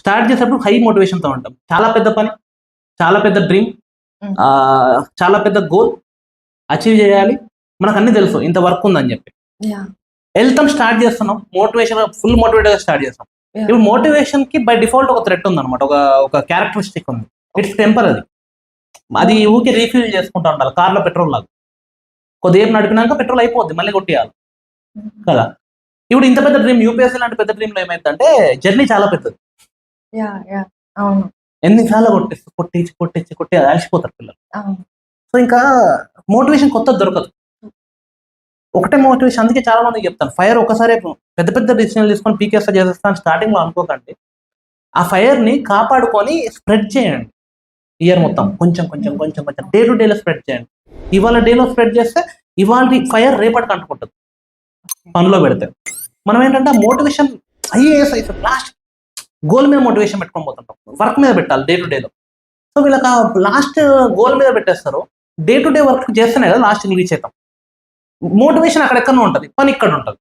Start చేసేటప్పుడు high మోటివేషన్తో ఉంటాం. చాలా పెద్ద పని, చాలా పెద్ద డ్రీమ్, చాలా పెద్ద గోల్ అచీవ్ చేయాలి. మనకు అన్ని తెలుసు ఇంత వర్క్ ఉందని చెప్పి వెళ్తాం, స్టార్ట్ చేస్తున్నాం. మోటివేషన్ ఫుల్ మోటివేటెడ్ స్టార్ట్ చేస్తాం. ఇప్పుడు మోటివేషన్ కి బై డిఫాల్ట్ ఒక థ్రెట్ ఉంది అనమాట, ఒక క్యారెక్టరిస్టిక్ ఉంది. It's temper. అది ఊకే రీఫిల్ చేసుకుంటా ఉండాలి, కార్లో పెట్రోల్ లాగా. కొద్దిసేపు నడిపినాక పెట్రోల్ అయిపోద్ది, మళ్ళీ కొట్టేయాలి కదా. ఇప్పుడు ఇంత పెద్ద డ్రీమ్, యూపీఎస్సీ లాంటి పెద్ద డ్రీమ్లో ఏమైందంటే జర్నీ చాలా పెద్దది. ఎన్నిసార్లు కొట్టి అలసిపోతారు పిల్లలు. సో ఇంకా మోటివేషన్ కొత్త దొరకదు, ఒకటే మోటివేషన్. అందుకే చాలా మందికి చెప్తాను, ఫైర్ ఒకసారి పెద్ద పెద్ద డిసిజన్లు తీసుకొని పీకేస్తా చేసేస్తాను స్టార్టింగ్ లో అనుకోకండి. ఆ ఫైర్ ని కాపాడుకొని స్ప్రెడ్ చేయండి. ఇయర్ మొత్తం కొంచెం కొంచెం కొంచెం కొంచెం డే టు డేలో స్ప్రెడ్ చేయండి. ఇవాళ డేలో స్ప్రెడ్ చేస్తే ఇవాళ ఫైర్ రేపటికి అంటుకుంటుంది పనిలో పెడితే. మనం ఏంటంటే మోటివేషన్ ఐఏఎస్ అయితే లాస్ట్ గోల్ మీద మోటివేషన్ పెట్టుకొని పోతుంటాం, వర్క్ మీద పెట్టాలి డే టు డేలో. సో వీళ్ళకి లాస్ట్ గోల్ మీద పెట్టేస్తారు, డే టు డే వర్క్ చేస్తేనే కదా లాస్ట్ రీచ్ అవుతాం. మోటివేషన్ అక్కడెక్కడో ఉంటుంది, పని ఇక్కడ ఉంటుంది.